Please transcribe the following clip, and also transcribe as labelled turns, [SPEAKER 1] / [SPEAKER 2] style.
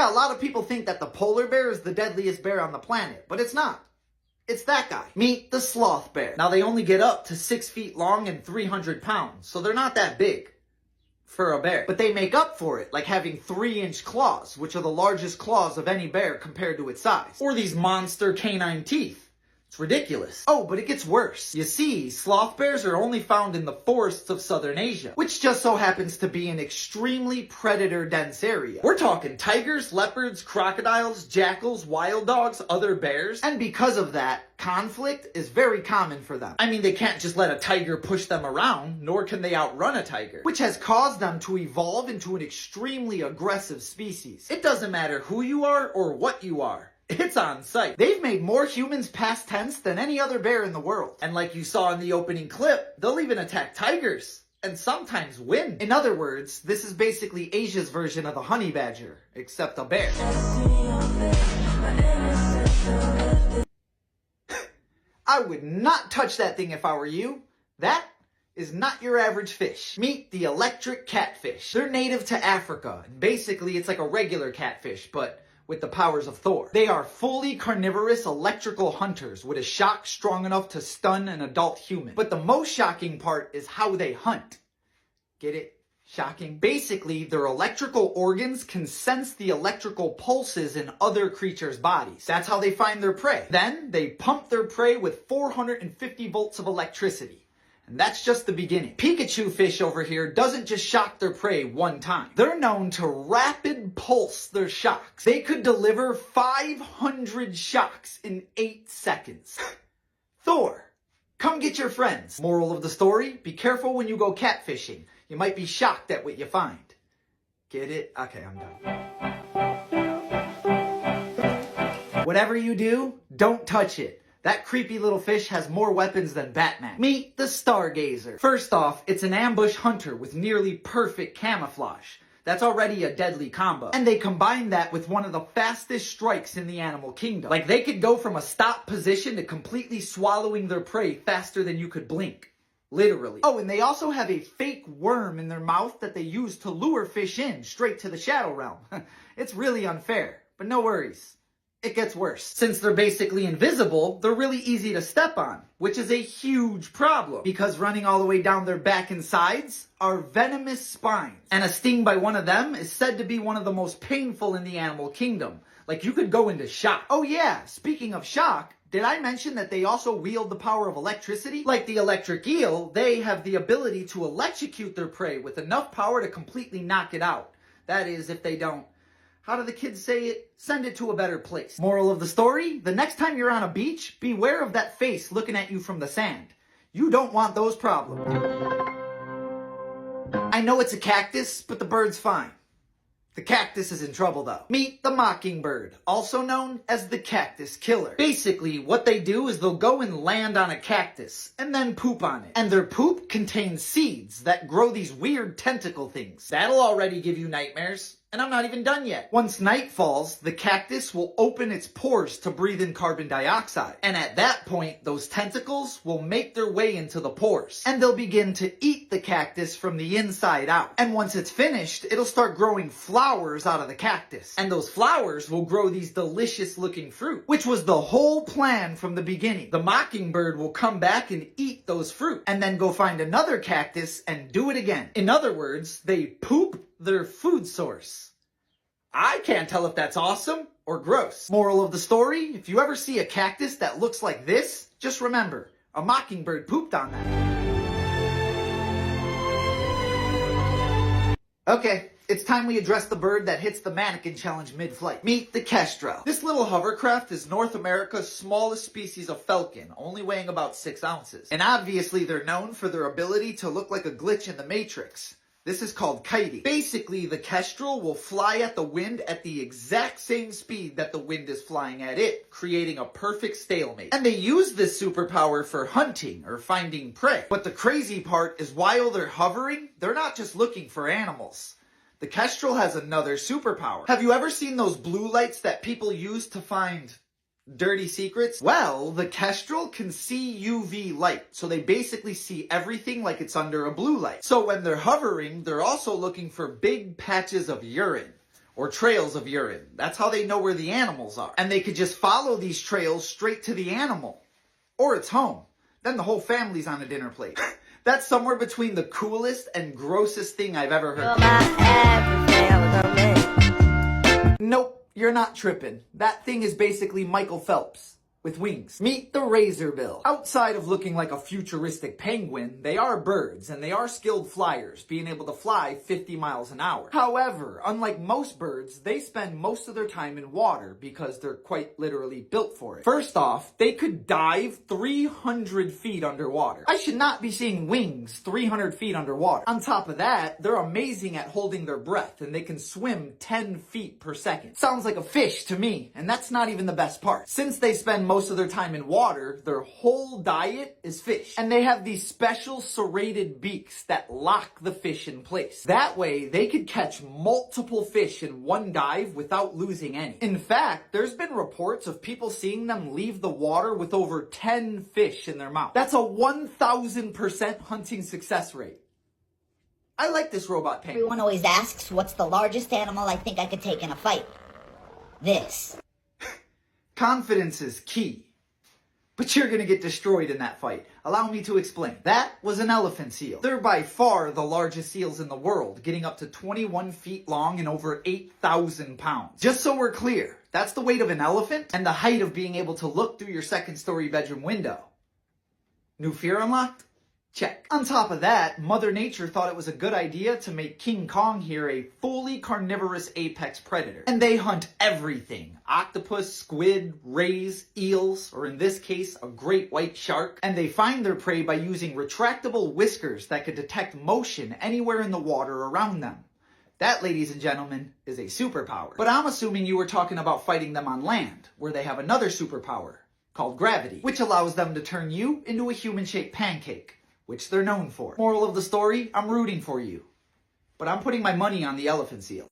[SPEAKER 1] Yeah, a lot of people think that the polar bear is the deadliest bear on the planet, but it's not. It's that guy. Meet the sloth bear. Now, they only get up to 6 feet long and 300 pounds, so they're not that big for a bear. But they make up for it, like having 3-inch claws, which are the largest claws of any bear compared to its size. Or these monster canine teeth. It's ridiculous. Oh, but it gets worse. You see, sloth bears are only found in the forests of southern Asia, which just so happens to be an extremely predator-dense area. We're talking tigers, leopards, crocodiles, jackals, wild dogs, other bears. And because of that, conflict is very common for them. I mean, they can't just let a tiger push them around, nor can they outrun a tiger, which has caused them to evolve into an extremely aggressive species. It doesn't matter who you are or what you are. It's on sight. They've made more humans past tense than any other bear in the world. And like you saw in the opening clip, they'll even attack tigers. And sometimes win. In other words, this is basically Asia's version of the honey badger, except a bear. I would not touch that thing if I were you. That is not your average fish. Meet the electric catfish. They're native to Africa. And basically, it's like a regular catfish, but with the powers of Thor. They are fully carnivorous electrical hunters with a shock strong enough to stun an adult human. But the most shocking part is how they hunt. Get it? Shocking? Basically, their electrical organs can sense the electrical pulses in other creatures' bodies. That's how they find their prey. Then, they pump their prey with 450 volts of electricity. And that's just the beginning. Pikachu fish over here doesn't just shock their prey one time. They're known to rapid pulse their shocks. They could deliver 500 shocks in 8 seconds. Thor, come get your friends. Moral of the story, be careful when you go catfishing. You might be shocked at what you find. Get it? Okay, I'm done. Whatever you do, don't touch it. That creepy little fish has more weapons than Batman. Meet the Stargazer. First off, it's an ambush hunter with nearly perfect camouflage. That's already a deadly combo. And they combine that with one of the fastest strikes in the animal kingdom. Like, they could go from a stop position to completely swallowing their prey faster than you could blink. Literally. Oh, and they also have a fake worm in their mouth that they use to lure fish in straight to the shadow realm. It's really unfair, but no worries. It gets worse. Since they're basically invisible, they're really easy to step on, which is a huge problem because running all the way down their back and sides are venomous spines. And a sting by one of them is said to be one of the most painful in the animal kingdom. Like, you could go into shock. Oh yeah, speaking of shock, did I mention that they also wield the power of electricity? Like the electric eel, they have the ability to electrocute their prey with enough power to completely knock it out. That is, if they don't, how do the kids say it? Send it to a better place. Moral of the story, the next time you're on a beach, beware of that face looking at you from the sand. You don't want those problems. I know it's a cactus, but the bird's fine. The cactus is in trouble though. Meet the mockingbird, also known as the cactus killer. Basically, what they do is they'll go and land on a cactus and then poop on it. And their poop contains seeds that grow these weird tentacle things. That'll already give you nightmares. And I'm not even done yet. Once night falls, the cactus will open its pores to breathe in carbon dioxide. And at that point, those tentacles will make their way into the pores. And they'll begin to eat the cactus from the inside out. And once it's finished, it'll start growing flowers out of the cactus. And those flowers will grow these delicious looking fruit, which was the whole plan from the beginning. The mockingbird will come back and eat those fruit, and then go find another cactus and do it again. In other words, they poop their food source. I can't tell if that's awesome or gross. Moral of the story, if you ever see a cactus that looks like this, just remember, a mockingbird pooped on that. Okay, it's time we address the bird that hits the mannequin challenge mid-flight. Meet the kestrel. This little hovercraft is North America's smallest species of falcon, only weighing about 6 ounces. And obviously they're known for their ability to look like a glitch in the Matrix. This is called kiting. Basically, the kestrel will fly at the wind at the exact same speed that the wind is flying at it, creating a perfect stalemate. And they use this superpower for hunting or finding prey. But the crazy part is while they're hovering, they're not just looking for animals. The kestrel has another superpower. Have you ever seen those blue lights that people use to find dirty secrets? Well, the kestrel can see UV light, so they basically see everything like it's under a blue light. So when they're hovering, they're also looking for big patches of urine, or trails of urine. That's how they know where the animals are. And they could just follow these trails straight to the animal. Or its home. Then the whole family's on a dinner plate. That's somewhere between the coolest and grossest thing I've ever heard. Nope, you're not tripping. That thing is basically Michael Phelps. With wings. Meet the razorbill. Outside of looking like a futuristic penguin, they are birds, and they are skilled flyers, being able to fly 50 miles an hour. However, unlike most birds, they spend most of their time in water because they're quite literally built for it. First off, they could dive 300 feet underwater. I should not be seeing wings 300 feet underwater. On top of that, they're amazing at holding their breath, and they can swim 10 feet per second. Sounds like a fish to me, and that's not even the best part. Since they spend most of their time in water, their whole diet is fish. And they have these special serrated beaks that lock the fish in place. That way, they could catch multiple fish in one dive without losing any. In fact, there's been reports of people seeing them leave the water with over 10 fish in their mouth. That's a 1,000% hunting success rate. I like this robot penguin.
[SPEAKER 2] Everyone always asks, what's the largest animal I think I could take in a fight? This.
[SPEAKER 1] Confidence is key. But you're gonna get destroyed in that fight. Allow me to explain. That was an elephant seal. They're by far the largest seals in the world, getting up to 21 feet long and over 8,000 pounds. Just so we're clear, that's the weight of an elephant and the height of being able to look through your second-story bedroom window. New fear unlocked? Check. On top of that, Mother Nature thought it was a good idea to make King Kong here a fully carnivorous apex predator. And they hunt everything. Octopus, squid, rays, eels, or in this case, a great white shark. And they find their prey by using retractable whiskers that could detect motion anywhere in the water around them. That, ladies and gentlemen, is a superpower. But I'm assuming you were talking about fighting them on land, where they have another superpower, called gravity, which allows them to turn you into a human-shaped pancake. Which they're known for. Moral of the story, I'm rooting for you. But I'm putting my money on the elephant seal.